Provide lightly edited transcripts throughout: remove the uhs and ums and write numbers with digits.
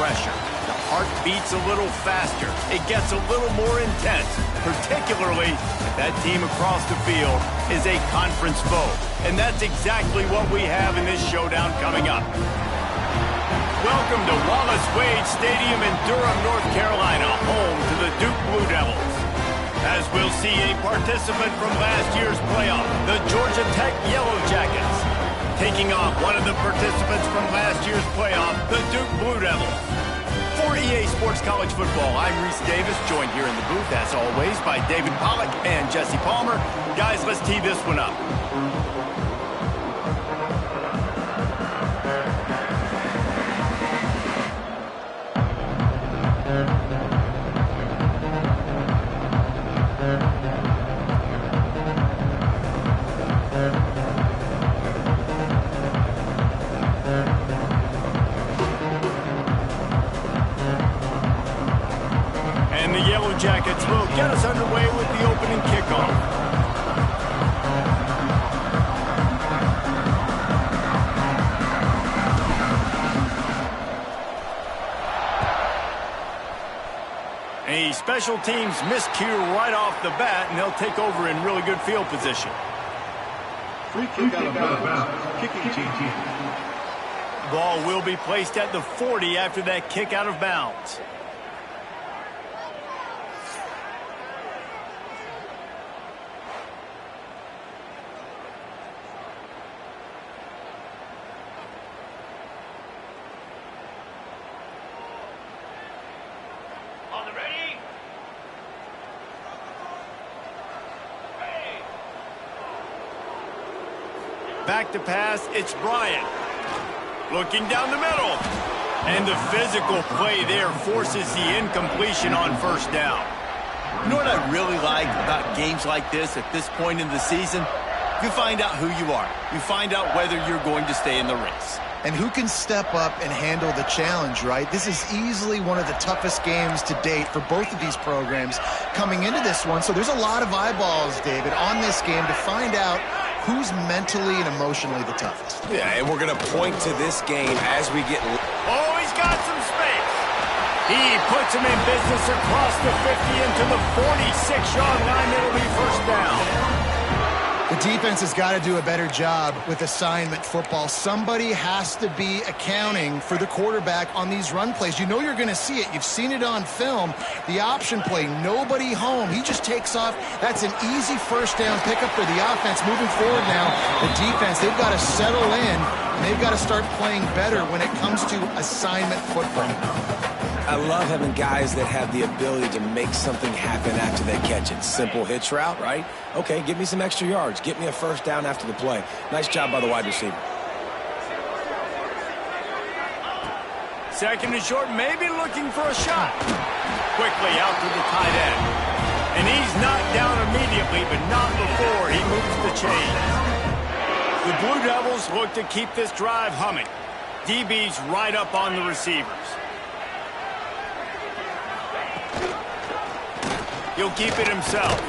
pressure. The heart beats a little faster. It gets a little more intense, particularly if that team across the field is a conference foe. And that's exactly what we have in this showdown coming up. Welcome to Wallace Wade Stadium in Durham, North Carolina, home to the Duke Blue Devils. As we'll see a participant from last year's playoff, the Georgia Tech Yellow Jackets, taking on one of the participants from last year's playoff, the Duke Blue Devils. For EA Sports College Football, I'm Reese Davis, joined here in the booth, as always, by David Pollack and Jesse Palmer. Guys, let's tee this one up. And the Yellow Jackets will get us underway with the opening kickoff. A special teams miscue right off the bat, and they'll take over in really good field position. Free kick out of bounds. Kicking team. Ball will be placed at the 40 after that kick out of bounds. Back to pass, it's Bryant. Looking down the middle. And the physical play there forces the incompletion on first down. You know what I really like about games like this at this point in the season? You find out who you are. You find out whether you're going to stay in the race. And who can step up and handle the challenge, right? This is easily one of the toughest games to date for both of these programs coming into this one. So there's a lot of eyeballs, David, on this game to find out who's mentally and emotionally the toughest. Yeah, and we're going to point to this game as we get... Oh, he's got some space. He puts him in business across the 50 into the 46-yard line. It'll be first down. The defense has got to do a better job with assignment football. Somebody has to be accounting for the quarterback on these run plays. You know you're going to see it. You've seen it on film. The option play, nobody home. He just takes off. That's an easy first down pickup for the offense. Moving forward now, the defense, they've got to settle in, and they've got to start playing better when it comes to assignment football. I love having guys that have the ability to make something happen after they catch it. Simple hitch route, right? Okay, give me some extra yards. Get me a first down after the play. Nice job by the wide receiver. Second and short, maybe looking for a shot. Quickly out to the tight end. And he's knocked down immediately, but not before he moves the chains. The Blue Devils look to keep this drive humming. DB's right up on the receivers. He'll keep it himself.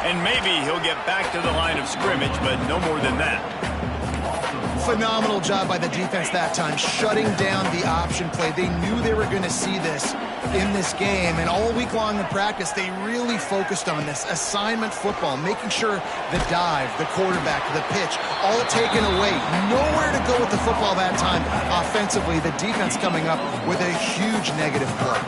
And maybe he'll get back to the line of scrimmage, but no more than that. Phenomenal job by the defense that time, shutting down the option play. They knew they were going to see this in this game, and all week long in practice, they really focused on this assignment football, making sure the dive, the quarterback, the pitch, all taken away. Nowhere to go with the football that time. Offensively, the defense coming up with a huge negative play.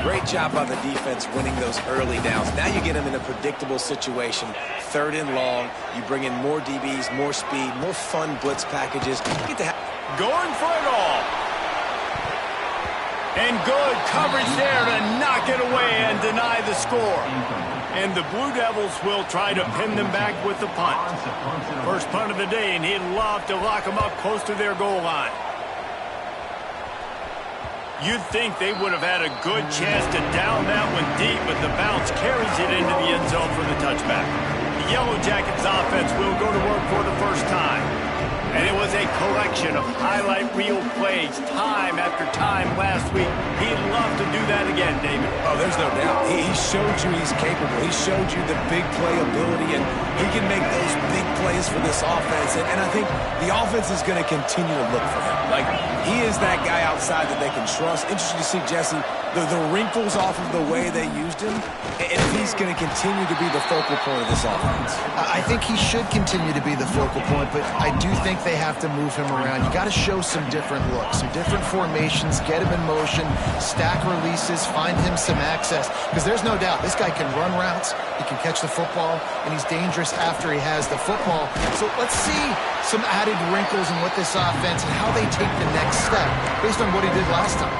Great job by the defense winning those early downs. Now you get them in a predictable situation. Third and long. You bring in more DBs, more speed, more fun blitz packages. You get to going for it all. And good coverage there to knock it away and deny the score. And the Blue Devils will try to pin them back with the punt. First punt of the day, and he'd love to lock them up close to their goal line. You'd think they would have had a good chance to down that one deep, but the bounce carries it into the end zone for the touchback. The Yellow Jackets offense will go to work for the first time. And it was a collection of highlight reel plays time after time last week. He'd love to do that again, David. Oh, there's no doubt. He showed you he's capable. He showed you the big play ability, and he can make those big plays for this offense. And I think the offense is going to continue to look for him. Like, he is that guy outside that they can trust. Interesting to see, Jesse, the wrinkles off of the way they used him, and if he's going to continue to be the focal point of this offense. I think he should continue to be the focal point, but I do think they have to move him around. You got to show some different looks, some different formations, get him in motion, stack releases, find him some access, because there's no doubt this guy can run routes, he can catch the football, and he's dangerous after he has the football. So let's see some added wrinkles in what this offense and how they take the next step based on what he did last time.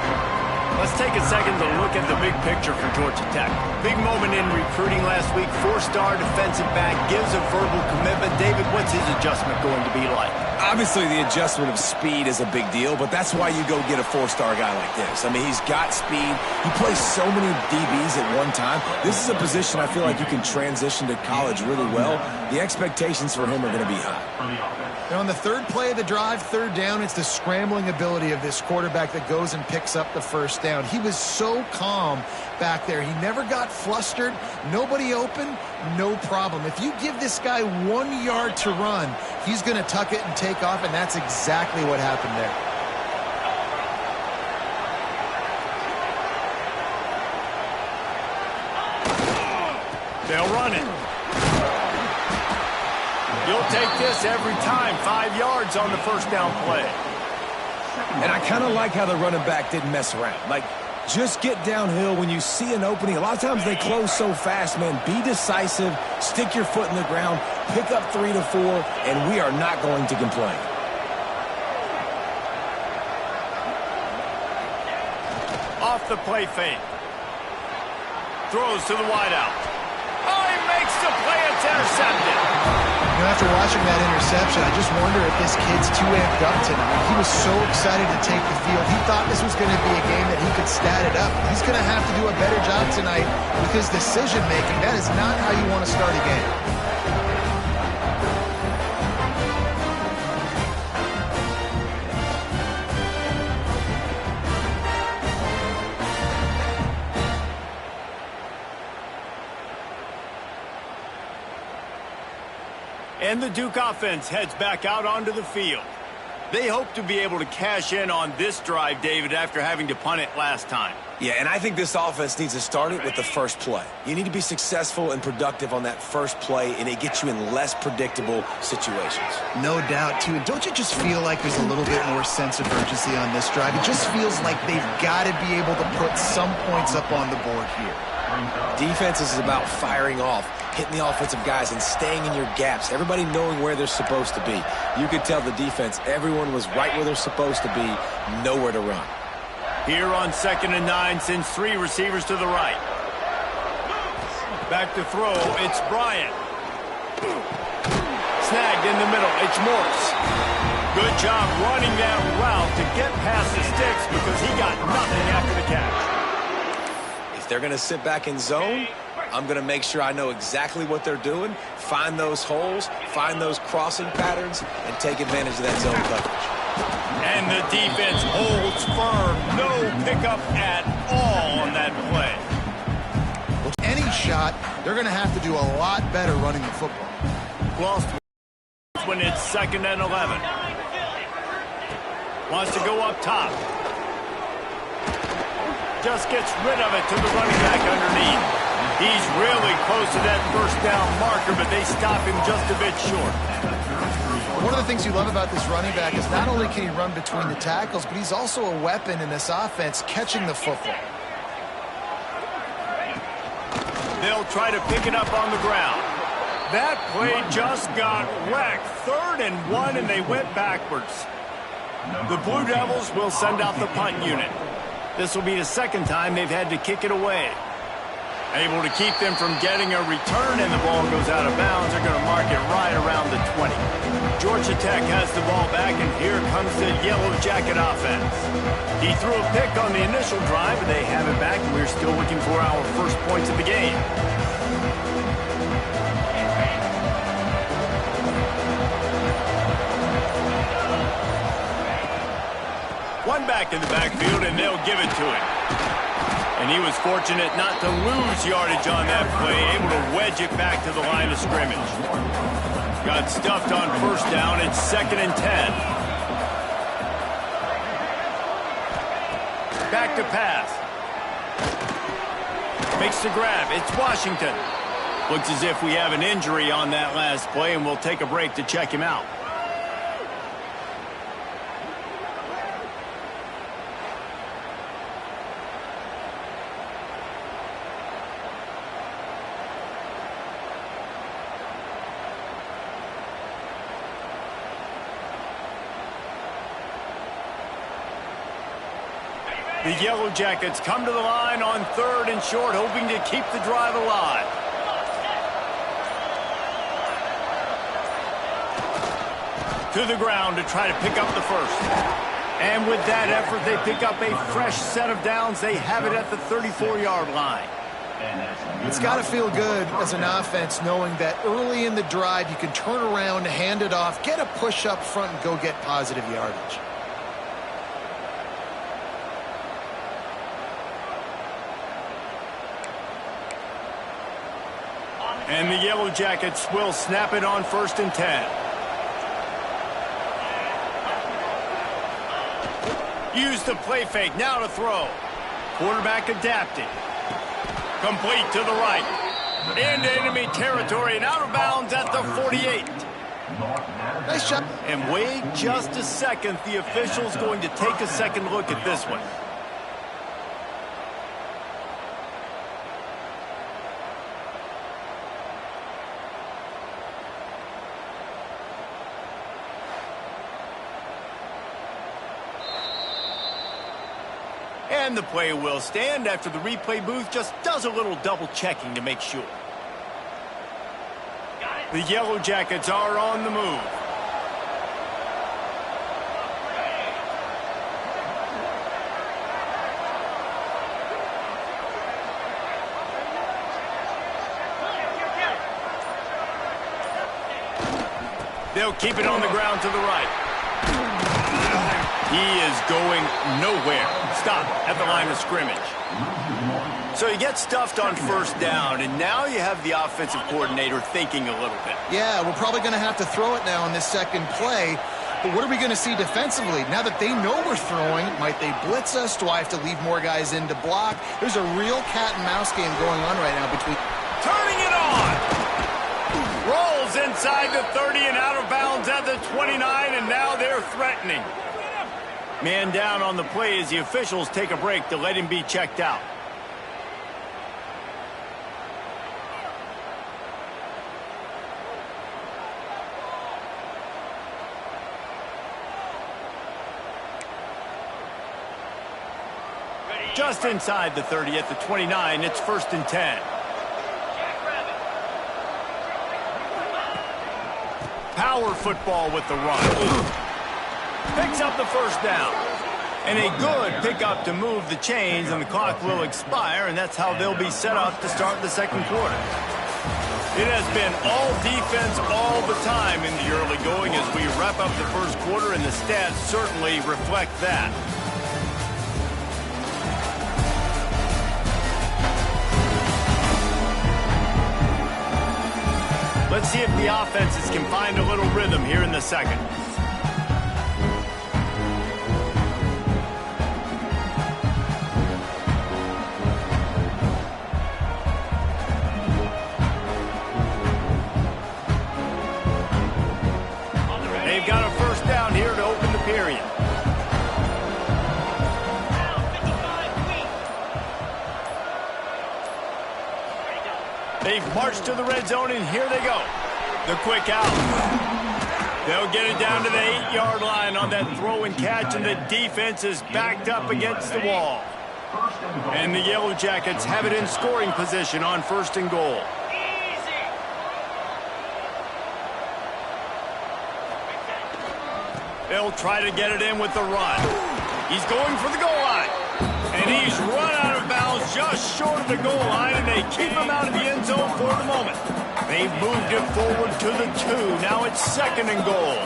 Let's take a second to look at the big picture for Georgia Tech. Big moment in recruiting last week. Four-star defensive back gives a verbal commitment. David, what's his adjustment going to be like? Obviously, the adjustment of speed is a big deal, but that's why you go get a four-star guy like this. I mean, he's got speed. He plays so many DBs at one time. This is a position I feel like you can transition to college really well. The expectations for him are going to be high. And on the third play of the drive, third down, it's the scrambling ability of this quarterback that goes and picks up the first down. He was so calm back there. He never got flustered. Nobody open, no problem. If you give this guy 1 yard to run, he's going to tuck it and take off, and that's exactly what happened there. They'll run it. You'll take this every time. 5 yards on the first down play. And I kind of like how the running back didn't mess around. Like, just get downhill when you see an opening. A lot of times they close so fast, man. Be decisive, stick your foot in the ground, pick up 3 to 4, and we are not going to complain. Off the play fake. Throws to the wideout. Oh, he makes the play. It's intercepted. After watching that interception, I just wonder if this kid's too amped up tonight. He was so excited to take the field. He thought this was going to be a game that he could stat it up. He's going to have to do a better job tonight with his decision-making. That is not how you want to start a game. And the Duke offense heads back out onto the field. They hope to be able to cash in on this drive, David, after having to punt it last time. Yeah, and I think this offense needs to start it with the first play. You need to be successful and productive on that first play, and it gets you in less predictable situations. No doubt, too. And don't you just feel like there's a little bit more sense of urgency on this drive? It just feels like they've got to be able to put some points up on the board here. Defense is about firing off, hitting the offensive guys, and staying in your gaps. Everybody knowing where they're supposed to be. You could tell the defense, everyone was right where they're supposed to be, nowhere to run. Here on 2nd and 9, sends 3 receivers to the right. Back to throw, it's Bryant. Snagged in the middle, it's Morse. Good job running that route to get past the sticks because he got nothing after the catch. If they're going to sit back in zone, I'm going to make sure I know exactly what they're doing, find those holes, find those crossing patterns, and take advantage of that zone coverage. And the defense holds firm. No pickup at all on that play. With any shot, they're going to have to do a lot better running the football. Lost when it's 2nd and 11. Wants to go up top. Just gets rid of it to the running back underneath. He's really close to that first down marker, but they stop him just a bit short. One of the things you love about this running back is not only can he run between the tackles, but he's also a weapon in this offense catching the football. They'll try to pick it up on the ground. That play just got wrecked. 3rd and 1, and they went backwards. The Blue Devils will send out the punt unit. This will be the 2nd time they've had to kick it away. Able to keep them from getting a return, and the ball goes out of bounds. They're going to mark it right around the 20. Georgia Tech has the ball back, and here comes the Yellow Jacket offense. He threw a pick on the initial drive, but they have it back, and we're still looking for our first points of the game. one back in the backfield, and they'll give it to him. And he was fortunate not to lose yardage on that play, able to wedge it back to the line of scrimmage. Got stuffed on first down. It's 2nd and 10. Back to pass. Makes the grab. It's Washington. Looks as if we have an injury on that last play, and we'll take a break to check him out. The Yellow Jackets come to the line on 3rd and short, hoping to keep the drive alive. To the ground to try to pick up the first. And with that effort, they pick up a fresh set of downs. They have it at the 34-yard line. It's got to feel good as an offense knowing that early in the drive you can turn around, hand it off, get a push up front, and go get positive yardage. And the Yellow Jackets will snap it on 1st and 10. Use the play fake, now to throw. Quarterback adapting. Complete to the right. Into enemy territory and out of bounds at the 48. Nice shot. And wait just a second. The official's going to take a second look at this one. And the play will stand after the replay booth just does a little double checking to make sure. The Yellow Jackets are on the move. They'll keep it on the ground to the right. He is going nowhere. Stop at the line of scrimmage. So you get stuffed on first down, and now you have the offensive coordinator thinking a little bit. Yeah, we're probably going to have to throw it now on this second play. But what are we going to see defensively? Now that they know we're throwing, might they blitz us? Do I have to leave more guys in to block? There's a real cat and mouse game going on right now between... Turning it on! Rolls inside the 30 and out of bounds at the 29, and now they're threatening. Man down on the play as the officials take a break to let him be checked out. Just inside the 30 at the 29, it's 1st and 10. Power football with the run. Picks up the first down. And a good pickup to move the chains, and the clock will expire, and that's how they'll be set up to start the second quarter. It has been all defense all the time in the early going as we wrap up the first quarter, and the stats certainly reflect that. Let's see if the offenses can find a little rhythm here in the second. They've got a first down here to open the period. They've marched to the red zone, and here they go. The quick out. They'll get it down to the 8-yard line on that throw and catch, and the defense is backed up against the wall. And the Yellow Jackets have it in scoring position on 1st and goal. They'll try to get it in with the run. He's going for the goal line. And he's run out of bounds just short of the goal line, and they keep him out of the end zone for the moment. They've moved it forward to the 2. Now it's 2nd and goal.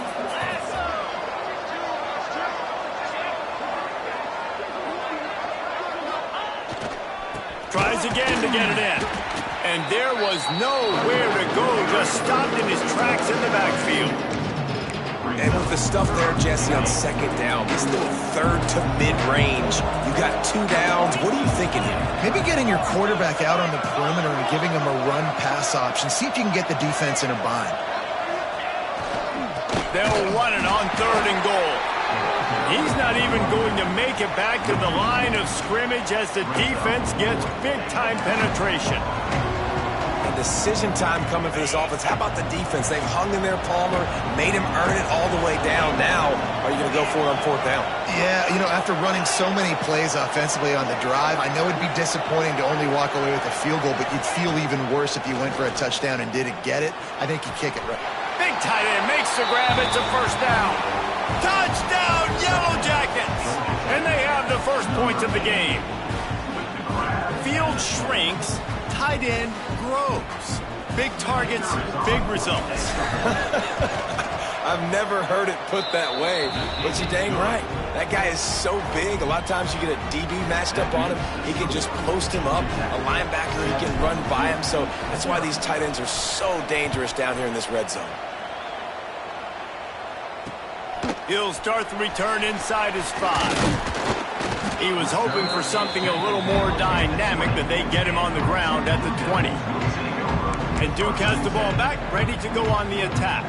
Tries again to get it in. And there was nowhere to go, just stopped in his tracks in the backfield. And with the stuff there, Jesse, on second down, this little third to mid-range, you got 2 downs. What are you thinking here? Maybe getting your quarterback out on the perimeter and giving him a run-pass option. See if you can get the defense in a bind. They'll run it on 3rd and goal. He's not even going to make it back to the line of scrimmage as the defense gets big-time penetration. Decision time coming for this offense. How about the defense? They've hung in there, Palmer, made him earn it all the way down. Now, are you going to go for it on 4th down? Yeah, you know, after running so many plays offensively on the drive, I know it'd be disappointing to only walk away with a field goal, but you'd feel even worse if you went for a touchdown and didn't get it. I think you kick it right. Big tight end makes the grab. It's a 1st down. Touchdown, Yellow Jackets! And they have the first points of the game. Field shrinks. Tight end grows. Big targets, big results. I've never heard it put that way, but you're dang right. That guy is so big. A lot of times you get a DB matched up on him. He can just post him up. A linebacker, he can run by him. So that's why these tight ends are so dangerous down here in this red zone. He'll start the return inside his 5. He was hoping for something a little more dynamic, but they get him on the ground at the 20. And Duke has the ball back, ready to go on the attack.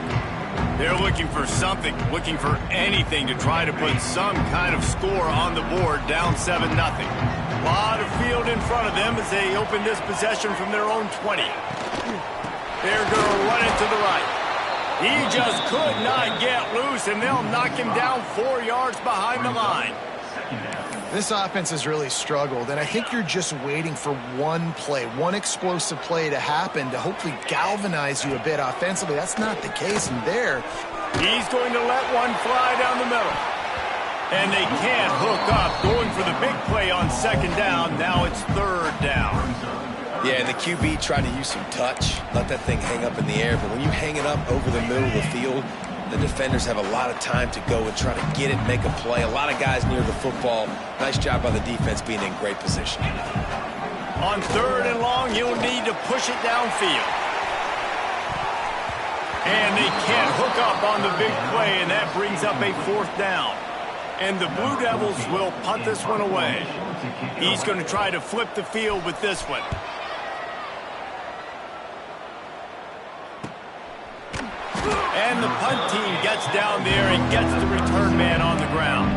They're looking for something, looking for anything to try to put some kind of score on the board, down 7-0. A lot of field in front of them as they open this possession from their own 20. They're going to run it to the right. He just could not get loose, and they'll knock him down 4 yards behind the line. This offense has really struggled, and I think you're just waiting for one play, one explosive play to happen to hopefully galvanize you a bit offensively. That's not the case, and there. He's going to let one fly down the middle. And they can't hook up, going for the big play on 2nd down. Now it's 3rd down. Yeah, and the QB tried to use some touch, let that thing hang up in the air, but when you hang it up over the middle of the field, the defenders have a lot of time to go and try to get it, make a play. A lot of guys near the football. Nice job by the defense being in great position. On 3rd and long, he'll need to push it downfield. And they can't hook up on the big play, and that brings up a 4th down. And the Blue Devils will punt this one away. He's going to try to flip the field with this one. And the punt team gets down there and gets the return man on the ground.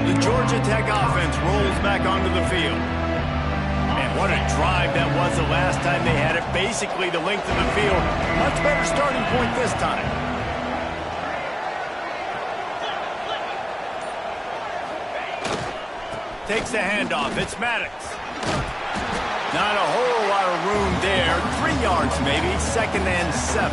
The Georgia Tech offense rolls back onto the field. And what a drive that was the last time they had it. Basically the length of the field. Much better starting point this time. Takes the handoff. It's Maddox. Not a whole lot of room there. 3 yards maybe. 2nd and 7.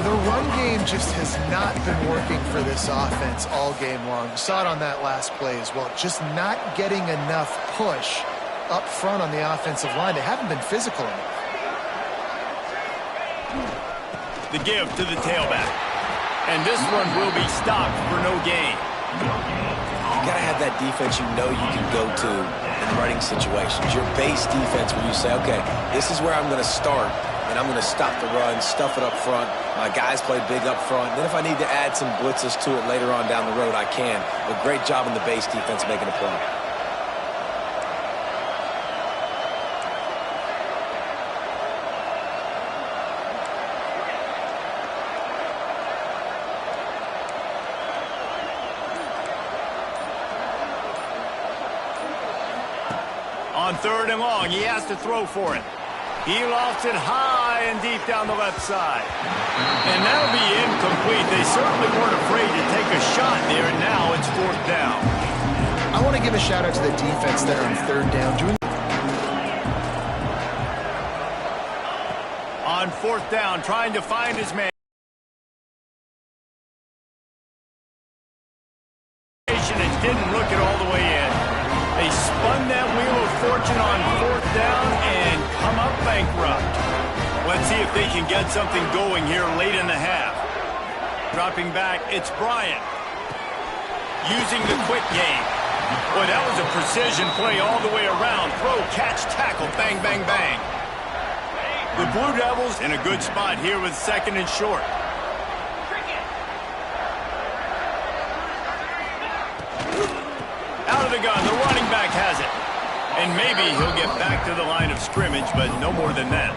The run game just has not been working for this offense all game long. You saw it on that last play as well. Just not getting enough push up front on the offensive line. They haven't been physical enough. The give to the tailback. And this one will be stopped for no gain. You got to have that defense you know you can go to in running situations. Your base defense where you say, okay, this is where I'm going to start, and I'm going to stop the run, stuff it up front. My guys play big up front. Then if I need to add some blitzes to it later on down the road, I can. But great job in the base defense making a play. On 3rd and long, he has to throw for it. He lofts it high and deep down the left side. And that'll be incomplete. They certainly weren't afraid to take a shot there, and now it's 4th down. I want to give a shout out to the defense there on 3rd down. On 4th down, trying to find his man. And didn't look it all the way in. They spun that wheel of fortune on 4th down and come up bankrupt. Let's see if they can get something going here late in the half. Dropping back, it's Bryant. Using the quick game. Boy, that was a precision play all the way around. Throw, catch, tackle, bang, bang, bang. The Blue Devils in a good spot here with 2nd and short. Out of the gun, the running back has it. And maybe he'll get back to the line of scrimmage, but no more than that.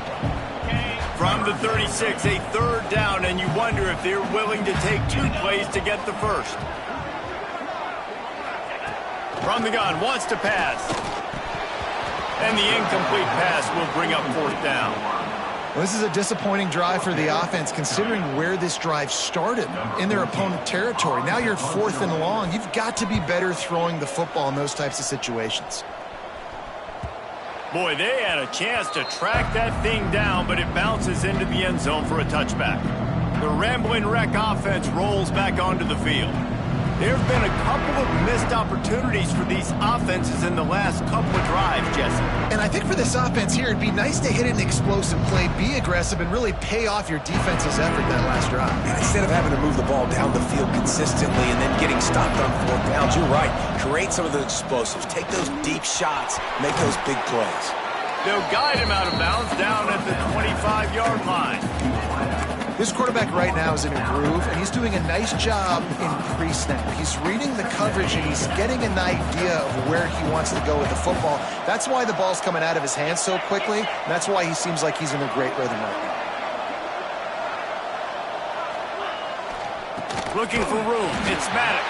From the 36, a 3rd down, and you wonder if they're willing to take 2 plays to get the first. From the gun, wants to pass. And the incomplete pass will bring up 4th down. Well, this is a disappointing drive for the offense, considering where this drive started, in their opponent territory. Now you're 4th and long. You've got to be better throwing the football in those types of situations. Boy, they had a chance to track that thing down, but it bounces into the end zone for a touchback. The Ramblin' Wreck offense rolls back onto the field. There have been a couple of missed opportunities for these offenses in the last couple of drives, Jesse. And I think for this offense here, it'd be nice to hit an explosive play, be aggressive, and really pay off your defense's effort that last drive. And instead of having to move the ball down the field consistently and then getting stopped on 4th downs, you're right. Create some of those explosives. Take those deep shots. Make those big plays. They'll guide him out of bounds down at the 25-yard line. This quarterback right now is in a groove, and he's doing a nice job in pre-snap. He's reading the coverage, and he's getting an idea of where he wants to go with the football. That's why the ball's coming out of his hands so quickly, and that's why he seems like he's in a great rhythm right now. Looking for room, it's Maddox.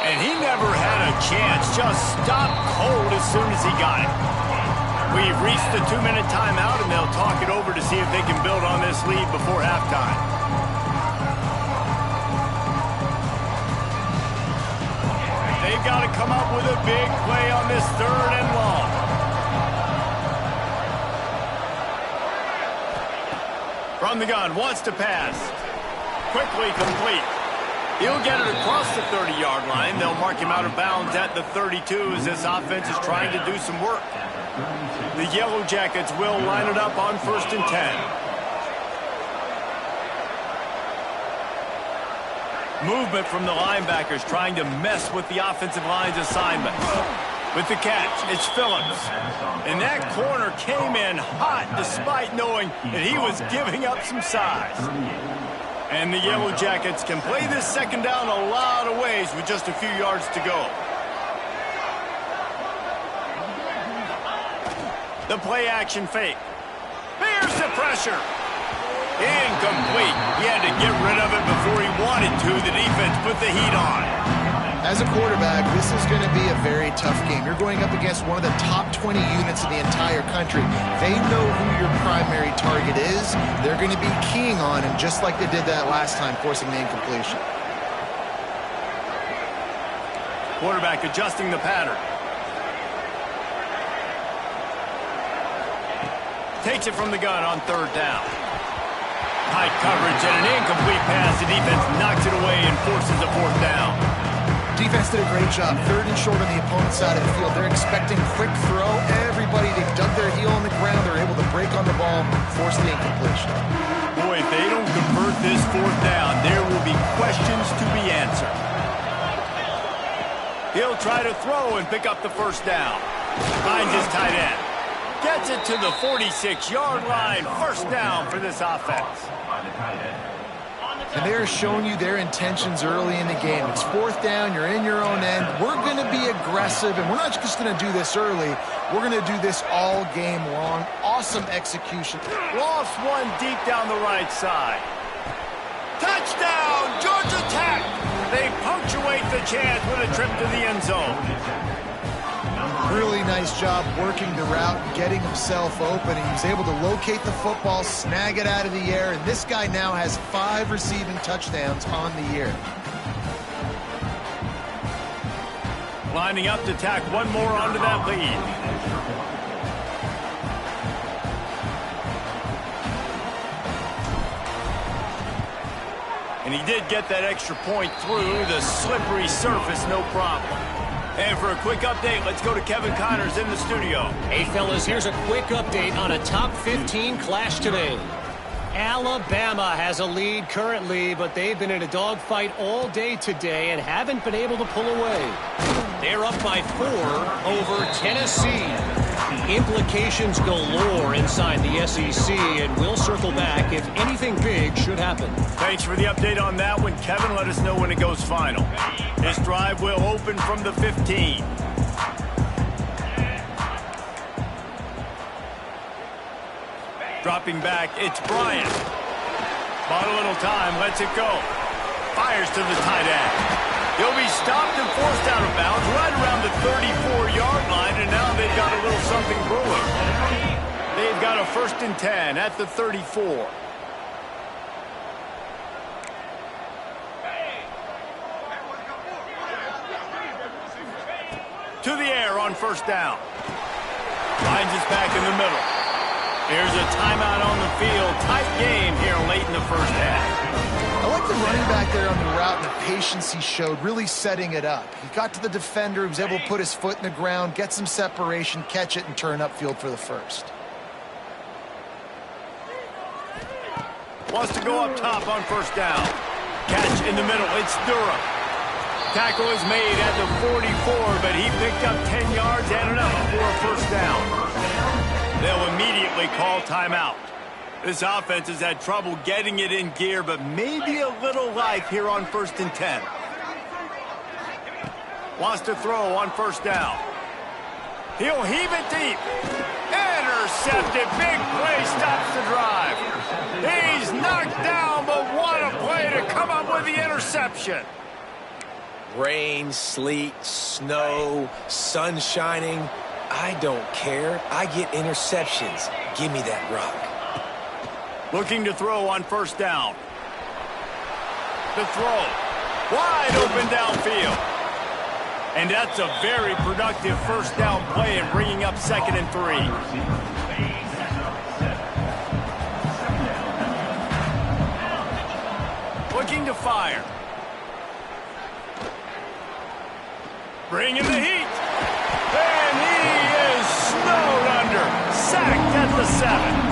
And he never had a chance, just stopped cold as soon as he got it. We've reached the 2-minute timeout, and they'll talk it over to see if they can build on this lead before halftime. They've got to come up with a big play on this 3rd and long. From the gun, wants to pass. Quickly complete. He'll get it across the 30-yard line. They'll mark him out of bounds at the 32 as this offense is trying to do some work. The Yellow Jackets will line it up on 1st and 10. Movement from the linebackers trying to mess with the offensive line's assignment. With the catch, it's Phillips. And that corner came in hot despite knowing that he was giving up some size. And the Yellow Jackets can play this 2nd down a lot of ways with just a few yards to go. The play action fake. There's the pressure. Incomplete. He had to get rid of it before he wanted to. The defense put the heat on. As a quarterback, this is going to be a very tough game. You're going up against one of the top 20 units in the entire country. They know who your primary target is. They're going to be keying on him just like they did that last time, forcing the incompletion. Quarterback adjusting the pattern. Takes it from the gun on 3rd down. High coverage and an incomplete pass. The defense knocks it away and forces a 4th down. Defense did a great job. 3rd and short on the opponent's side of the field. They're expecting quick throw. Everybody, they dug their heel on the ground. They're able to break on the ball, force the incompletion. Boy, if they don't convert this 4th down, there will be questions to be answered. He'll try to throw and pick up the 1st down. Finds his tight end. Gets it to the 46-yard line. 1st down for this offense. And they are showing you their intentions early in the game. It's 4th down. You're in your own end. We're going to be aggressive, and we're not just going to do this early. We're going to do this all game long. Awesome execution. Lost one deep down the right side. Touchdown, Georgia Tech. They punctuate the chance with a trip to the end zone. Really nice job working the route, getting himself open, and he was able to locate the football, snag it out of the air, and this guy now has 5 receiving touchdowns on the year. Lining up to tack one more onto that lead. And he did get that extra point through the slippery surface, no problem. And for a quick update, let's go to Kevin Connors in the studio. Hey, fellas, here's a quick update on a top 15 clash today. Alabama has a lead currently, but they've been in a dogfight all day today and haven't been able to pull away. They're up by 4 over Tennessee. Implications galore inside the SEC, and we'll circle back if anything big should happen. Thanks for the update on that one, Kevin. Let us know when it goes final. This drive will open from the 15. Dropping back, it's Bryant. Bought a little time, lets it go. Fires to the tight end. He'll be stopped and forced out of bounds right around the 34-yard line, and now they've got a little something brewing. They've got a 1st and 10 at the 34. To the air on 1st down. Finds us back in the middle. Here's a timeout on the field. Tight game here late in the 1st half. I like the running back there on the route and the patience he showed, really setting it up. He got to the defender, he was able to put his foot in the ground, get some separation, catch it, and turn upfield for the 1st. Wants to go up top on 1st down. Catch in the middle. It's Durham. Tackle is made at the 44, but he picked up 10 yards and enough for a 1st down. They'll immediately call timeout. This offense has had trouble getting it in gear, but maybe a little life here on 1st and 10. Wants to throw on 1st down. He'll heave it deep. Intercepted. Big play stops the drive. He's knocked down, but what a play to come up with the interception. Rain, sleet, snow, sun shining. I don't care. I get interceptions. Give me that rock. Looking to throw on 1st down. The throw. Wide open downfield. And that's a very productive 1st down play and bringing up 2nd and 3. Looking to fire. Bringing the heat. And he is snowed under. Sacked at the 7.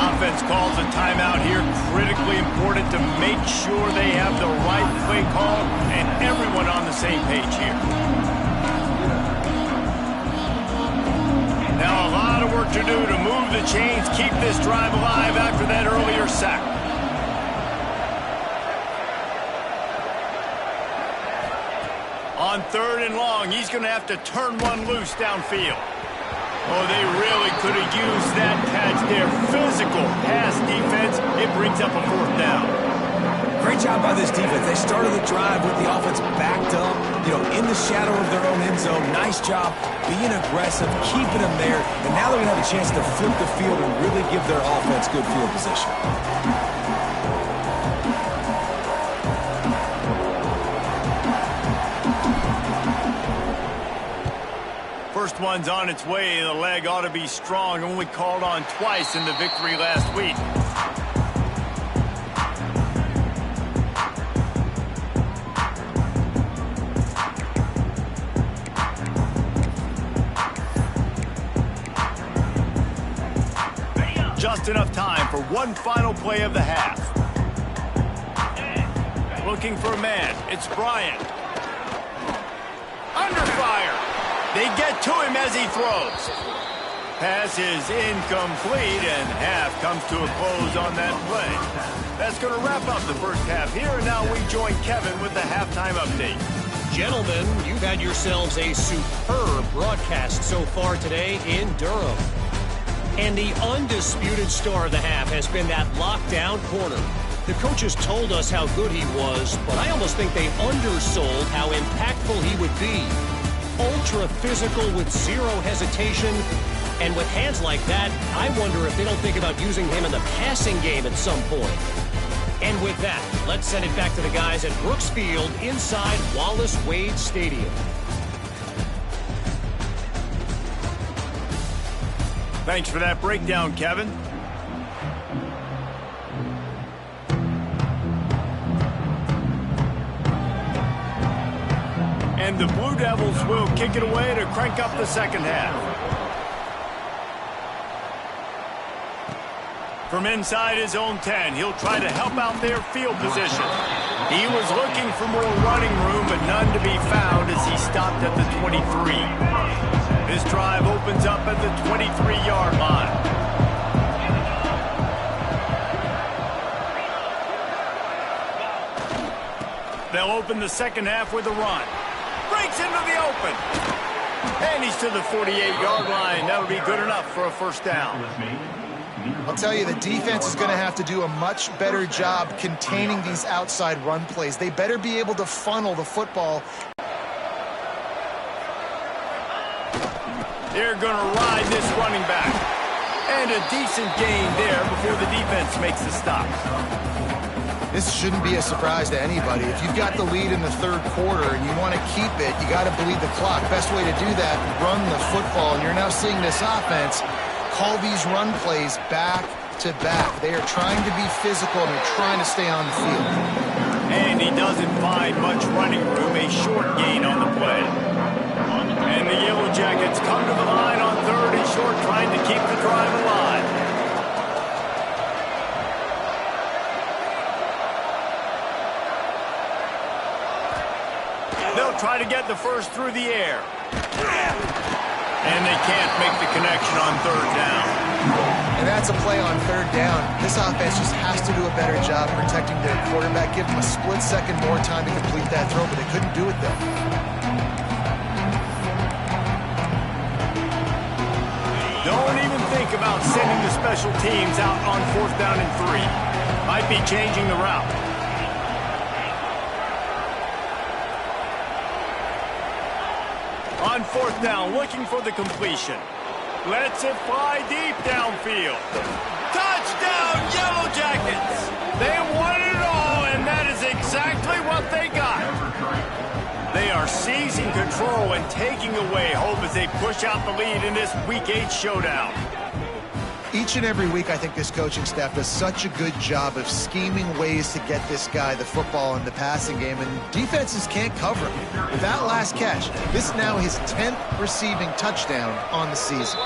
Offense calls a timeout here. Critically important to make sure they have the right play call and everyone on the same page here. Now a lot of work to do to move the chains, keep this drive alive after that earlier sack. On 3rd and long, he's going to have to turn one loose downfield. Oh, they really could have used that catch there. Physical pass defense. It brings up a 4th down. Great job by this defense. They started the drive with the offense backed up, in the shadow of their own end zone. Nice job being aggressive, keeping them there, and now they're going to have a chance to flip the field and really give their offense good field position. First one's on its way. The leg ought to be strong. Only called on twice in the victory last week. Just enough time for one final play of the half. Looking for a man. It's Bryant. Under fire. They get to him as he throws. Pass is incomplete, and half comes to a close on that play. That's going to wrap up the 1st half here, and now we join Kevin with the halftime update. Gentlemen, you've had yourselves a superb broadcast so far today in Durham. And the undisputed star of the half has been that lockdown corner. The coaches told us how good he was, but I almost think they undersold how impactful he would be. Ultra physical with zero hesitation, and with hands like that, I wonder if they don't think about using him in the passing game at some point. And with that, let's send it back to the guys at Brooks Field inside Wallace Wade Stadium. Thanks for that breakdown, Kevin. And the Blue Devils will kick it away to crank up the 2nd half. From inside his own 10, he'll try to help out their field position. He was looking for more running room, but none to be found as he stopped at the 23. This drive opens up at the 23-yard line. They'll open the second half with a run. Breaks into the open. And he's to the 48-yard line. That'll be good enough for a first down. I'll tell you, the defense is going to have to do a much better job containing these outside run plays. They better be able to funnel the football. They're going to ride this running back. And a decent gain there before the defense makes the stop. This shouldn't be a surprise to anybody. If you've got the lead in the third quarter and you want to keep it, you got to bleed the clock. Best way to do that, run the football. And you're now seeing this offense call these run plays back to back. They are trying to be physical and they're trying to stay on the field. And he doesn't find much running room, a short gain on the play. And the Yellow Jackets come to the line on third and short, trying to keep the drive alive. They'll try to get the first through the air. And they can't make the connection on third down. And that's a play on third down. This offense just has to do a better job protecting their quarterback. Give them a split second more time to complete that throw, but they couldn't do it there. Don't even think about sending the special teams out on fourth down and 3. Might be changing the route. On fourth down, looking for the completion. Lets it fly deep downfield. Touchdown, Yellow Jackets! They won it all, and that is exactly what they got. They are seizing control and taking away hope as they push out the lead in this Week 8 showdown. Each and every week, I think this coaching staff does such a good job of scheming ways to get this guy the football in the passing game, and defenses can't cover him. With that last catch, this is now his 10th receiving touchdown on the season.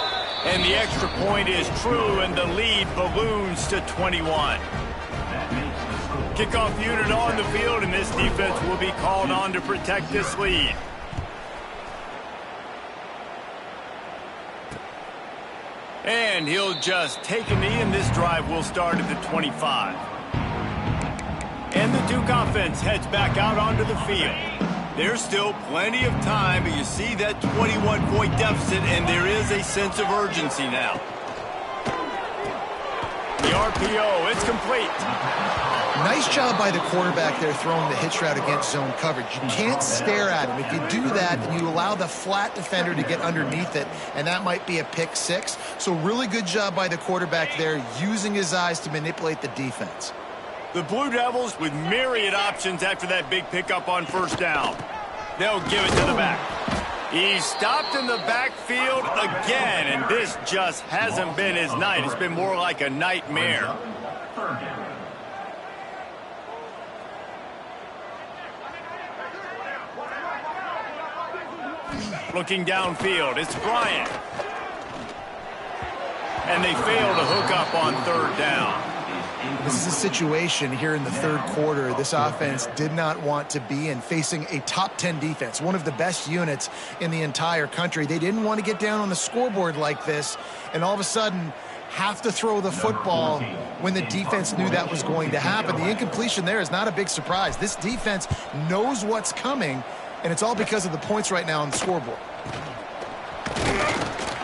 And the extra point is true, and the lead balloons to 21. Kickoff unit on the field, and this defense will be called on to protect this lead. And he'll just take a knee, and this drive will start at the 25. And the Duke offense heads back out onto the field. There's still plenty of time, but you see that 21-point deficit, and there is a sense of urgency now. The RPO, it's complete. Nice job by the quarterback there throwing the hitch route against zone coverage. You can't stare at him. If you do that, then you allow the flat defender to get underneath it, and that might be a pick six. So really good job by the quarterback there, using his eyes to manipulate the defense. The Blue Devils with myriad options after that big pickup on first down. They'll give it to the back. He's stopped in the backfield again, and this just hasn't been his night. It's been more like a nightmare. Looking downfield, it's Bryant. And they fail to hook up on third down. This is a situation here in the third quarter this offense did not want to be in, facing a top 10 defense, one of the best units in the entire country. They didn't want to get down on the scoreboard like this, and all of a sudden have to throw the football when the defense knew that was going to happen. The incompletion there is not a big surprise. This defense knows what's coming, and it's all because of the points right now on the scoreboard.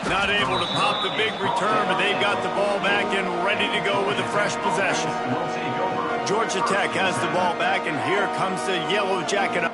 Not able to pop the big return, but they've got the ball back and ready to go with a fresh possession. Georgia Tech has the ball back, and here comes the Yellow Jacket.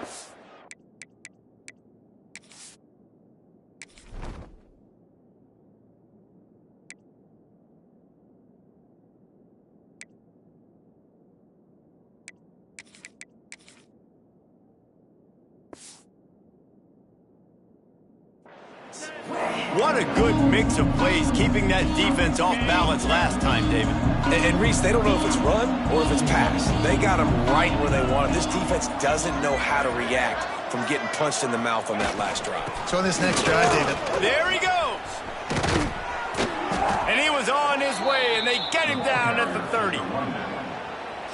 What a good mix of plays, keeping that defense off balance last time, David. And Reese, they don't know if it's run or if it's pass. They got them right where they want them. This defense doesn't know how to react from getting punched in the mouth on that last drive. So on this next drive, David. There he goes. And he was on his way, and they get him down at the 30.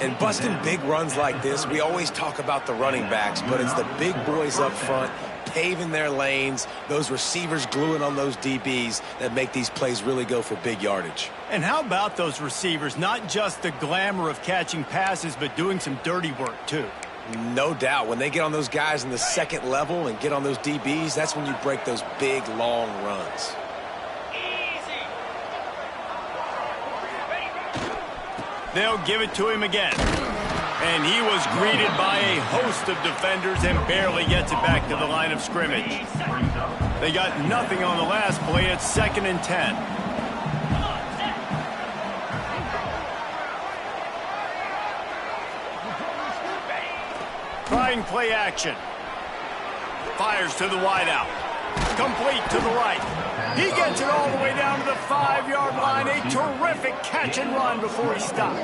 And busting big runs like this, we always talk about the running backs, but it's the big boys up front paving their lanes, those receivers gluing on those DBs that make these plays really go for big yardage. And how about those receivers? Not just the glamour of catching passes, but doing some dirty work too. No doubt. When they get on those guys in the second level and get on those DBs, that's when you break those big, long runs. They'll give it to him again. And he was greeted by a host of defenders and barely gets it back to the line of scrimmage. They got nothing on the last play. It's 2nd and 10. Trying play action. Fires to the wideout. Complete to the right. He gets it all the way down to the 5-yard line. A terrific catch and run before he stopped.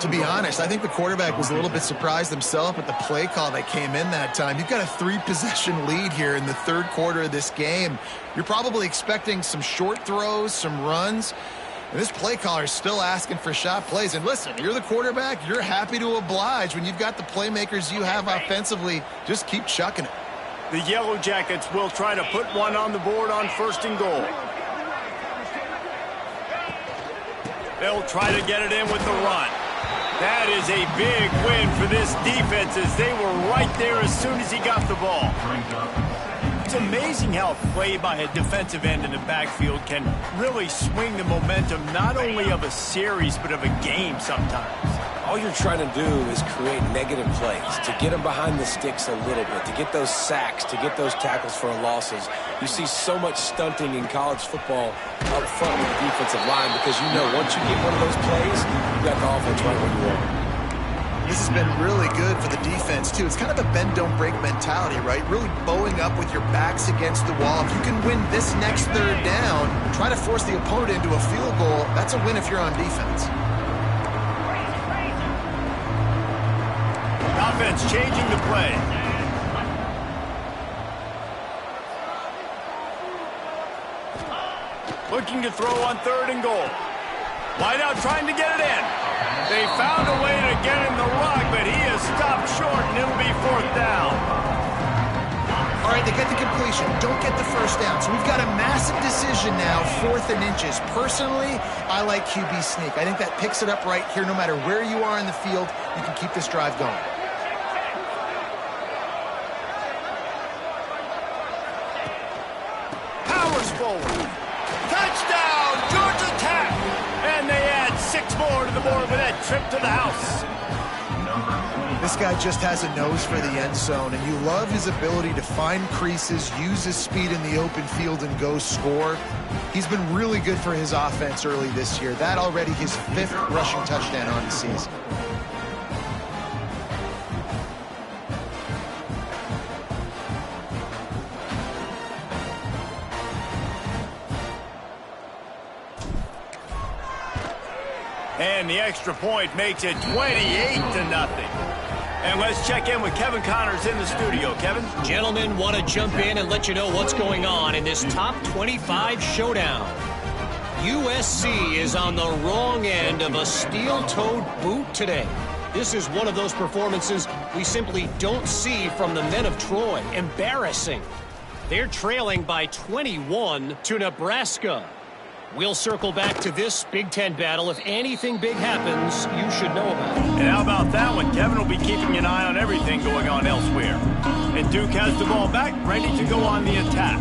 To be honest, I think the quarterback was a little bit surprised himself at the play call that came in that time. You've got a 3-possession lead here in the third quarter of this game. You're probably expecting some short throws, some runs. And this play caller is still asking for shot plays. And listen, you're the quarterback. You're happy to oblige. When you've got the playmakers you have offensively, just keep chucking it. The Yellow Jackets will try to put one on the board on 1st and goal. They'll try to get it in with the run. That is a big win for this defense as they were right there as soon as he got the ball. It's amazing how play by a defensive end in the backfield can really swing the momentum not only of a series but of a game sometimes. All you're trying to do is create negative plays, to get them behind the sticks a little bit, to get those sacks, to get those tackles for losses. You see so much stunting in college football up front with the defensive line because you know once you get one of those plays, you got the offense right where you want. This has been really good for the defense, too. It's kind of a bend-don't-break mentality, right? Really bowing up with your backs against the wall. If you can win this next third down, try to force the opponent into a field goal, that's a win if you're on defense. Offense changing the play. Looking to throw on 3rd and goal. Wideout trying to get it in. They found a way to get him the rock, but he is stopped short, and it'll be 4th down. All right, they get the completion. Don't get the first down. So we've got a massive decision now, 4th and inches. Personally, I like QB sneak. I think that picks it up right here. No matter where you are in the field, you can keep this drive going. Powers forward. Touchdown, Georgia Tech! And they add 6 more to the board with that trip to the house. This guy just has a nose for the end zone, and you love his ability to find creases, use his speed in the open field, and go score. He's been really good for his offense early this year. That already his 5th rushing touchdown on the season. And the extra point makes it 28-0. And let's check in with Kevin Connors in the studio. Kevin? Gentlemen, want to jump in and let you know what's going on in this top 25 showdown. USC is on the wrong end of a steel-toed boot today. This is one of those performances we simply don't see from the men of Troy. Embarrassing. They're trailing by 21 to Nebraska. We'll circle back to this Big Ten battle. If anything big happens, you should know about it. And how about that one? Kevin will be keeping an eye on everything going on elsewhere. And Duke has the ball back, ready to go on the attack.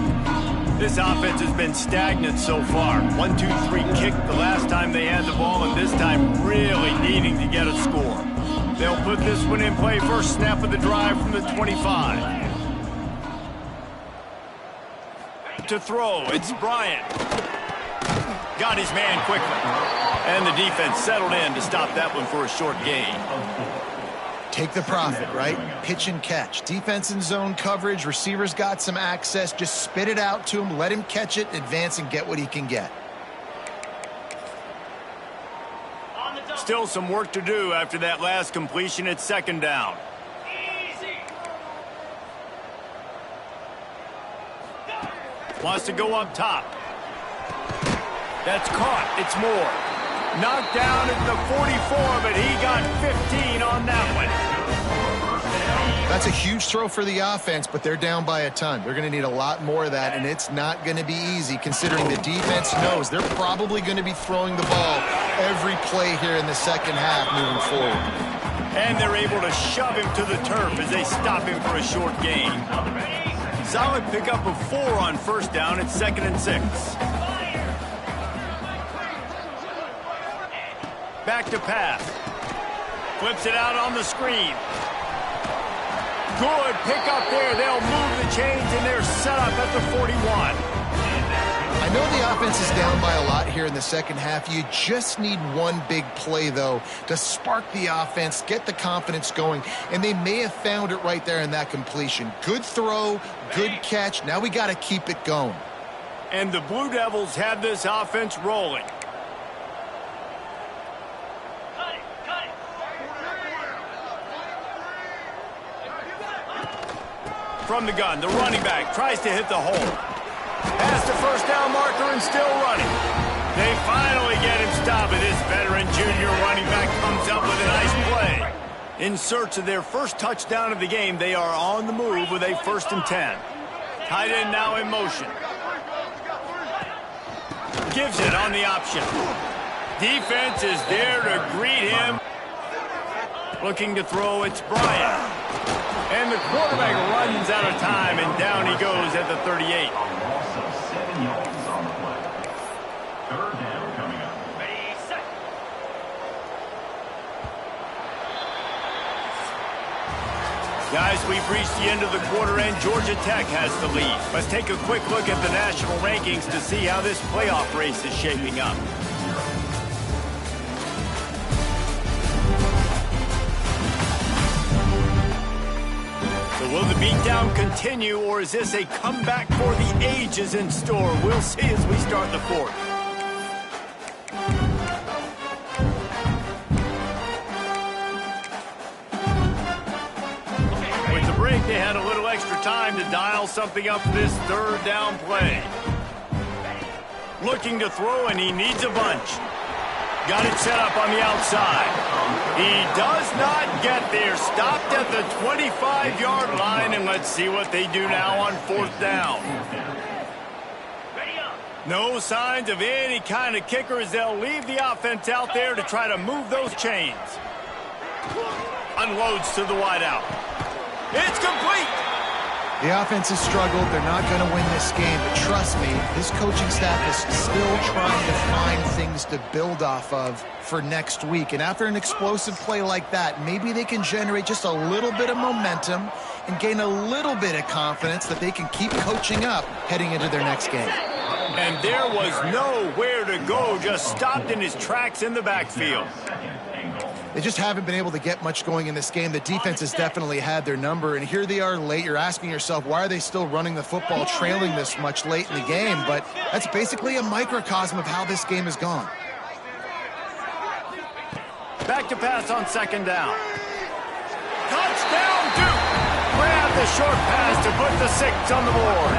This offense has been stagnant so far. 1-2-3 kick the last time they had the ball, and this time really needing to get a score. They'll put this one in play. First snap of the drive from the 25. To throw, it's Bryant. Got his man quickly. And the defense settled in to stop that one for a short gain. Take the profit, right? Pitch and catch. Defense in zone coverage. Receivers got some access. Just spit it out to him. Let him catch it, advance, and get what he can get. Still some work to do after that last completion at 2nd down. Wants to go up top. That's caught. It's Moore. Knocked down at the 44, but he got 15 on that one. That's a huge throw for the offense, but they're down by a ton. They're going to need a lot more of that, and it's not going to be easy considering the defense knows they're probably going to be throwing the ball every play here in the second half moving forward. And they're able to shove him to the turf as they stop him for a short gain. Solid pickup of 4 on first down at 2nd and 6. Back to pass. Flips it out on the screen. Good pickup there. They'll move the chains, and they're set up at the 41. I know the offense is down by a lot here in the second half. You just need one big play, though, to spark the offense, get the confidence going, and they may have found it right there in that completion. Good throw, good catch. Now we got to keep it going. And the Blue Devils have this offense rolling. From the gun, the running back tries to hit the hole. Past the first down marker and still running. They finally get him stopped, and this veteran junior running back comes up with a nice play. In search of their first touchdown of the game, they are on the move with a 1st and 10. Tight end now in motion. Gives it on the option. Defense is there to greet him. Looking to throw, it's Bryant. And the quarterback runs out of time, and down he goes at the 38. Guys, we've reached the end of the quarter, and Georgia Tech has the lead. Let's take a quick look at the national rankings to see how this playoff race is shaping up. Will the beatdown continue, or is this a comeback for the ages in store? We'll see as we start the 4th. With the break, they had a little extra time to dial something up for this 3rd down play. Looking to throw, and he needs a bunch. Got it set up on the outside. He does not get there. Stopped at the 25-yard line, and let's see what they do now on 4th down. No signs of any kind of kicker as they'll leave the offense out there to try to move those chains. Unloads to the wideout. It's complete. The offense has struggled. They're not going to win this game, but trust me, this coaching staff is still trying to find things to build off of for next week. And after an explosive play like that, maybe they can generate just a little bit of momentum and gain a little bit of confidence that they can keep coaching up heading into their next game. And there was nowhere to go, just stopped in his tracks in the backfield. They just haven't been able to get much going in this game. The defense has definitely had their number, and here they are late. You're asking yourself, why are they still running the football, trailing this much late in the game? But that's basically a microcosm of how this game has gone. Back to pass on 2nd down. Touchdown, Duke! Grab the short pass to put the 6 on the board.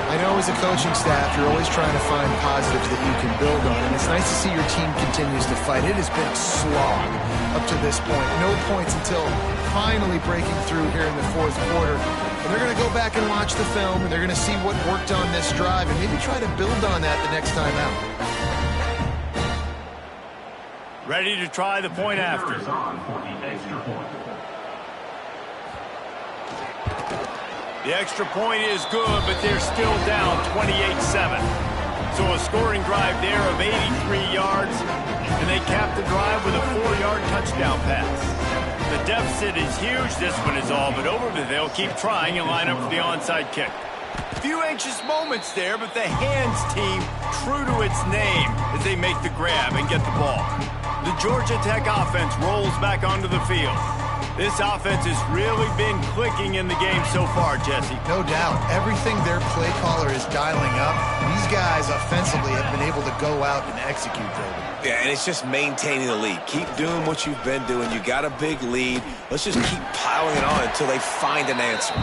I know as a coaching staff, you're always trying to find positives that you can build on, and it's nice to see your team continues to fight. It has been a slog up to this point. No points until finally breaking through here in the 4th quarter. And they're going to go back and watch the film, and they're going to see what worked on this drive and maybe try to build on that the next time out. Ready to try the point after. The extra point is good, but they're still down 28-7. So a scoring drive there of 83 yards, and they cap the drive with a 4-yard touchdown pass. The deficit is huge. This one is all but over, but they'll keep trying and line up for the onside kick. A few anxious moments there, but the hands team true to its name as they make the grab and get the ball. The Georgia Tech offense rolls back onto the field. This offense has really been clicking in the game so far, Jesse. No doubt. Everything their play caller is dialing up, these guys offensively have been able to go out and execute, David. Yeah, and it's just maintaining the lead. Keep doing what you've been doing. You got a big lead. Let's just keep piling it on until they find an answer.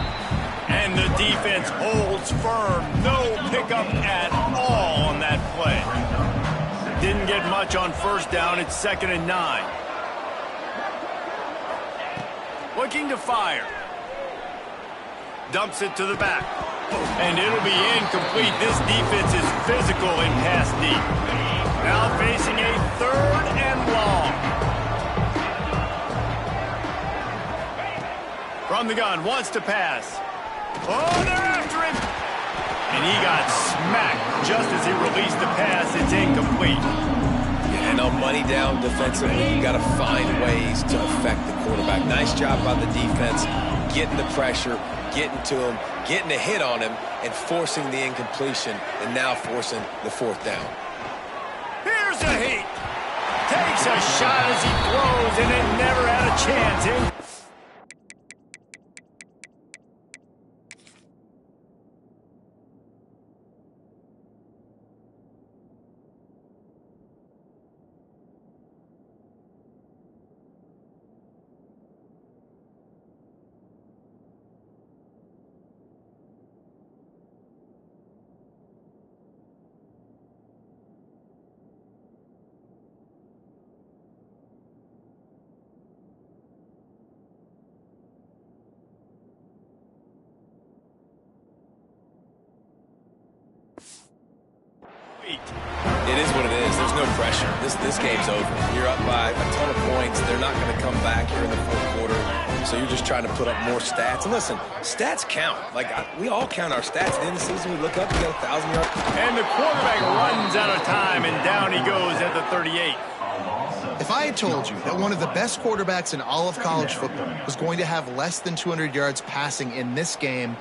And the defense holds firm. No pickup at all on that play. didn't get much on first down. It's 2nd and 9. Looking to fire. Dumps it to the back. And it'll be incomplete. This defense is physical in pass deep. Now facing a 3rd and long. From the gun, wants to pass. Oh, they're after him. And he got smacked just as he released the pass. It's incomplete. And on money down defensively, you got to find ways to affect the quarterback. Nice job by the defense, getting the pressure, getting to him, getting a hit on him, and forcing the incompletion, and now forcing the 4th down. Here's a heat. Takes a shot as he throws, and it never had a chance. It is what it is. There's no pressure. This game's over. You're up by a ton of points. They're not going to come back here in the 4th quarter. So you're just trying to put up more stats. And listen, stats count. Like, we all count our stats. At the end of the season, we look up, we got 1,000 yards. And the quarterback runs out of time, and down he goes at the 38. If I had told you that one of the best quarterbacks in all of college football was going to have less than 200 yards passing in this game,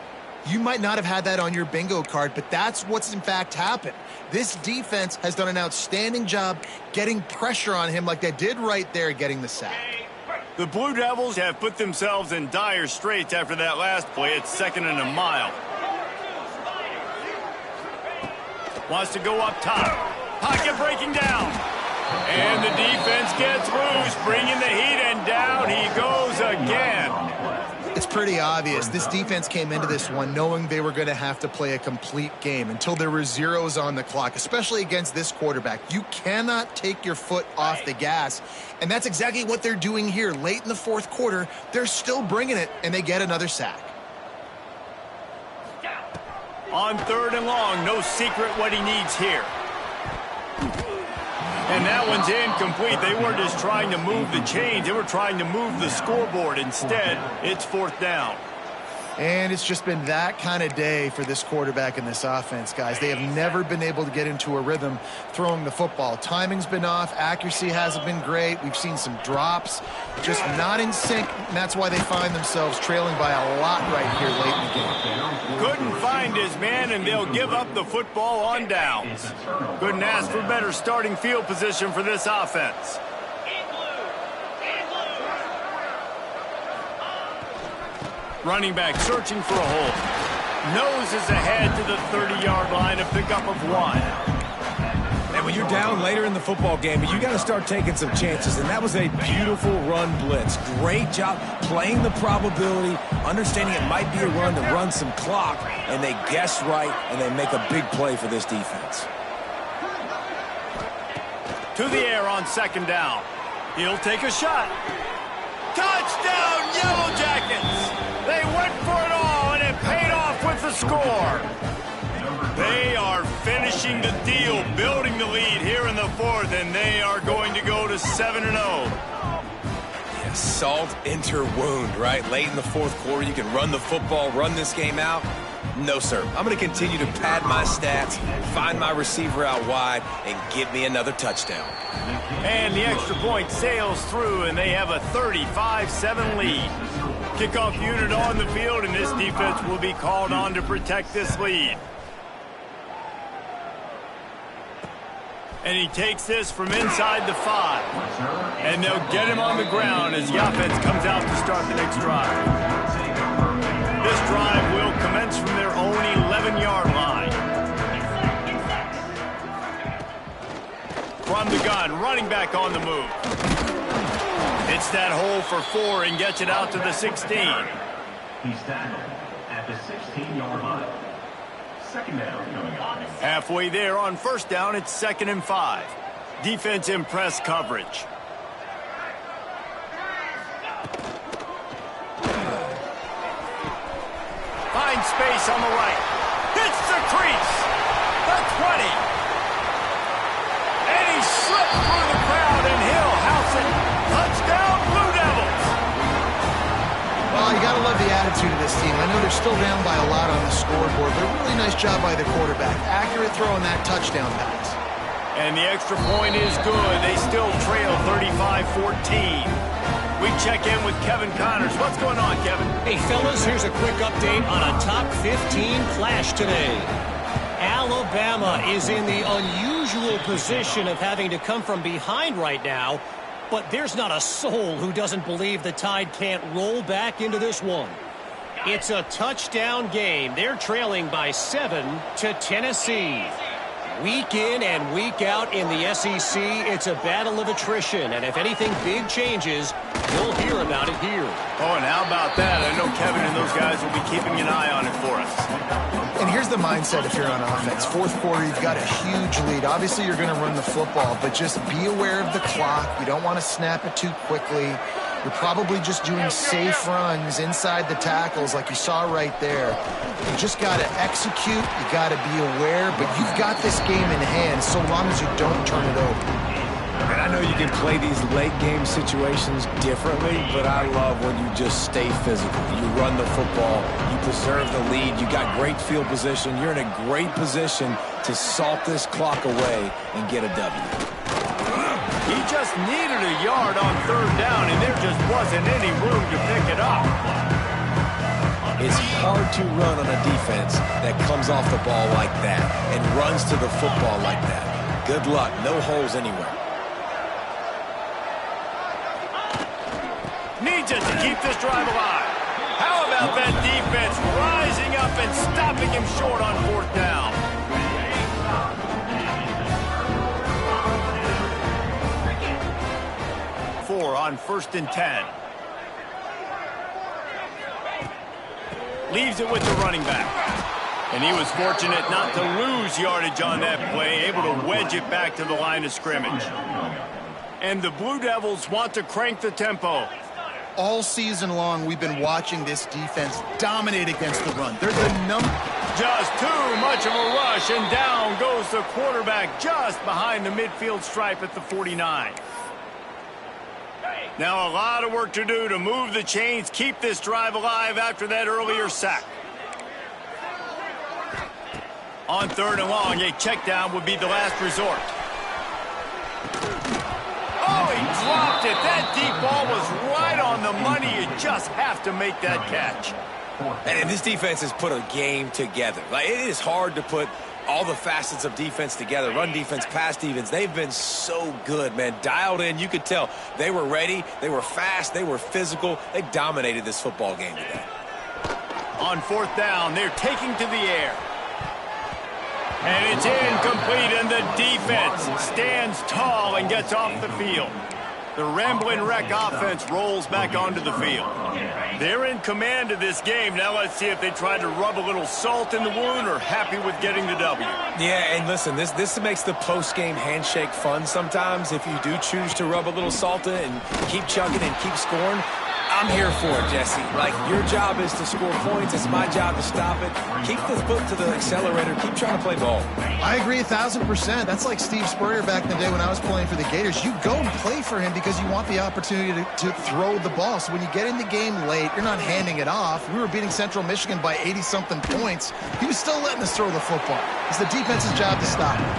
you might not have had that on your bingo card, but that's what's in fact happened. This defense has done an outstanding job getting pressure on him like they did right there, getting the sack. The Blue Devils have put themselves in dire straits after that last play. It's 2nd and a mile. Wants to go up top. Pocket breaking down. And the defense gets loose, bringing the heat, and down he goes again. It's pretty obvious. This defense came into this one knowing they were going to have to play a complete game until there were zeros on the clock, especially against this quarterback. You cannot take your foot off the gas, and that's exactly what they're doing here. Late in the 4th quarter, they're still bringing it, and they get another sack. On 3rd and long, no secret what he needs here. And that one's incomplete. They weren't just trying to move the chains. They were trying to move the scoreboard. Instead, it's 4th down. And it's just been that kind of day for this quarterback and this offense, guys. They have never been able to get into a rhythm throwing the football. Timing's been off. Accuracy hasn't been great. We've seen some drops, just not in sync. And that's why they find themselves trailing by a lot right here late in the game. Couldn't find his man, and they'll give up the football on downs. Couldn't ask for better starting field position for this offense. Running back searching for a hole. Noses ahead to the 30-yard line, a pickup of 1. And when you're down later in the football game, you got to start taking some chances. And that was a beautiful run blitz. Great job playing the probability, understanding it might be a run to run some clock. And they guessed right, and they make a big play for this defense. To the air on 2nd down. He'll take a shot. Touchdown, Yellow Jackets! They went for it all, and it paid off with the score. They are finishing the deal, building the lead here in the 4th, and they are going to go to 7-0. Yeah, salt into wound, right? Late in the 4th quarter, you can run the football, run this game out. No, sir. I'm going to continue to pad my stats, find my receiver out wide, and get me another touchdown. And the extra point sails through, and they have a 35-7 lead. Kickoff unit on the field, and this defense will be called on to protect this lead. And he takes this from inside the 5. And they'll get him on the ground as the offense comes out to start the next drive. This drive will commence from their own 11-yard line. From the gun, running back on the move. It's that hole for 4 and gets it out to the 16. He's tackled at the 16-yard line. 2nd down coming up. Halfway there on 1st down, it's 2nd and 5. Defense in press coverage. Finds space on the right. Hits the crease. The 20. And he slipped through the crowd, and he'll house it. Touchdown, Blue Devils. Well, you got to love the attitude of this team. I know they're still down by a lot on the scoreboard, but a really nice job by the quarterback. Accurate throw on that touchdown pass. And the extra point is good. They still trail 35-14. We check in with Kevin Connors. What's going on, Kevin? Hey, fellas, here's a quick update on a top 15 clash today. Alabama is in the unusual position of having to come from behind right now, but there's not a soul who doesn't believe the Tide can't roll back into this one. It's a touchdown game. They're trailing by 7 to Tennessee. Week in and week out in the SEC, it's a battle of attrition, and if anything big changes, you'll hear about it here. Oh, and how about that? I know Kevin and those guys will be keeping an eye on it for us. And here's the mindset if you're on offense. Fourth quarter, you've got a huge lead. Obviously, you're going to run the football, but just be aware of the clock. You don't want to snap it too quickly. You're probably just doing safe runs inside the tackles like you saw right there. You just got to execute. You got to be aware, but you've got this game in hand so long as you don't turn it over. And I know you can play these late game situations differently, but I love when you just stay physical. You run the football, you preserve the lead, you got great field position, you're in a great position to salt this clock away and get a W. He just needed a yard on third down, and there just wasn't any room to pick it up. It's hard to run on a defense that comes off the ball like that and runs to the football like that. Good luck. No holes anywhere. Needs it to keep this drive alive. How about that defense rising up and stopping him short on fourth down? On 1st and 10. Leaves it with the running back. And he was fortunate not to lose yardage on that play, able to wedge it back to the line of scrimmage. And the Blue Devils want to crank the tempo. All season long, we've been watching this defense dominate against the run. They're the number. Just too much of a rush, and down goes the quarterback just behind the midfield stripe at the 49. Now a lot of work to do to move the chains, keep this drive alive after that earlier sack. On 3rd and long, a check down would be the last resort. Oh, he dropped it. That deep ball was right on the money. You just have to make that catch. And this defense has put a game together. Like, it is hard to put all the facets of defense together. Run defense, pass defense. They've been so good, man. Dialed in. You could tell they were ready. They were fast. They were physical. They dominated this football game today. On 4th down, they're taking to the air. And it's incomplete, and the defense stands tall and gets off the field. The Ramblin' Wreck offense rolls back onto the field. They're in command of this game. Now let's see if they try to rub a little salt in the wound or happy with getting the W. Yeah, and listen, this makes the post-game handshake fun sometimes. If you do choose to rub a little salt in and keep chugging and keep scoring, I'm here for it, Jesse. Like, your job is to score points. It's my job to stop it. Keep the foot to the accelerator. Keep trying to play ball. I agree 1,000%. That's like Steve Spurrier back in the day when I was playing for the Gators. You go and play for him because you want the opportunity to throw the ball. So when you get in the game late, you're not handing it off. We were beating Central Michigan by 80-something points. He was still letting us throw the football. It's the defense's job to stop him.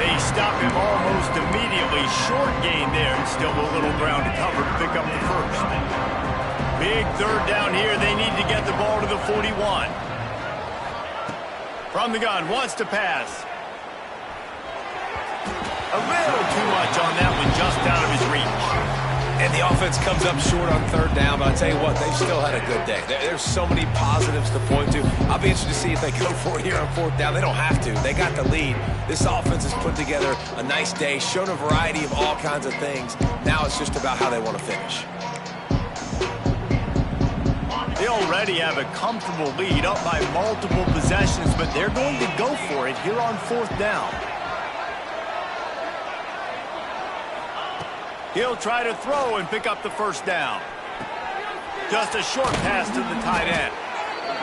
They stop him almost immediately. Short gain there, and still a little ground to cover to pick up the first. Big 3rd down here. They need to get the ball to the 41. From the gun, wants to pass. A little too much on that one, just out of his reach. And the offense comes up short on 3rd down, but I'll tell you what, they've still had a good day. There's so many positives to point to. I'll be interested to see if they go for it here on 4th down. They don't have to. They got the lead. This offense has put together a nice day, shown a variety of all kinds of things. Now it's just about how they want to finish. They already have a comfortable lead, up by multiple possessions, but they're going to go for it here on 4th down. He'll try to throw and pick up the first down. Just a short pass to the tight end.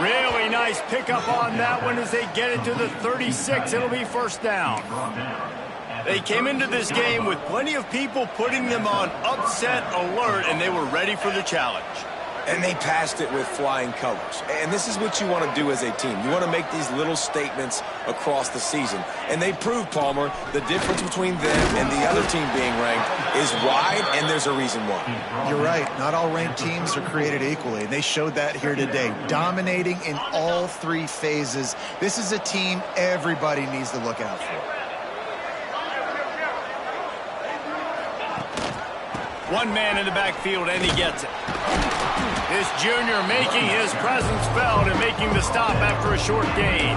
Really nice pickup on that one as they get it to the 36. It'll be first down. They came into this game with plenty of people putting them on upset alert, and they were ready for the challenge. And they passed it with flying colors. And this is what you want to do as a team. You want to make these little statements across the season. And they proved, Palmer, the difference between them and the other team being ranked is wide, and there's a reason why. You're right. Not all ranked teams are created equally, and they showed that here today, dominating in all three phases. This is a team everybody needs to look out for. One man in the backfield, and he gets it. This junior making his presence felt and making the stop after a short gain.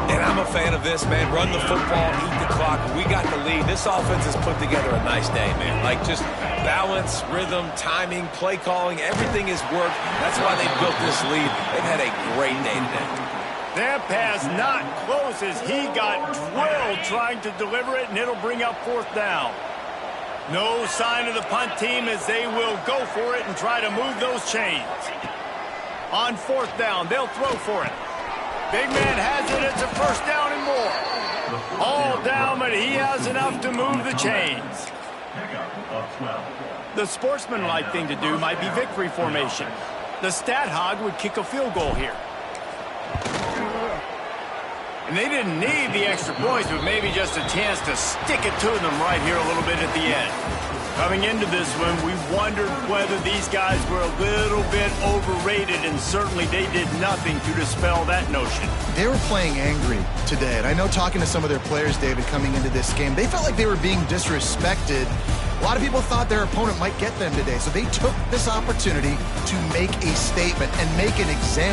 And I'm a fan of this, man. Run the football, eat the clock. We got the lead. This offense has put together a nice day, man. Like just balance, rhythm, timing, play calling, everything has worked. That's why they built this lead. They've had a great day today. That pass not close as he got drilled trying to deliver it, and it'll bring up fourth down. No sign of the punt team as they will go for it and try to move those chains. On fourth down, they'll throw for it. Big man has it. It's a first down and more. All down, but he has enough to move the chains. The sportsmanlike thing to do might be victory formation. The stat hog would kick a field goal here. And they didn't need the extra points, but maybe just a chance to stick it to them right here a little bit at the end. Coming into this one, we wondered whether these guys were a little bit overrated, and certainly they did nothing to dispel that notion. They were playing angry today, and I know talking to some of their players, David, coming into this game, they felt like they were being disrespected. A lot of people thought their opponent might get them today, so they took this opportunity to make a statement and make an example.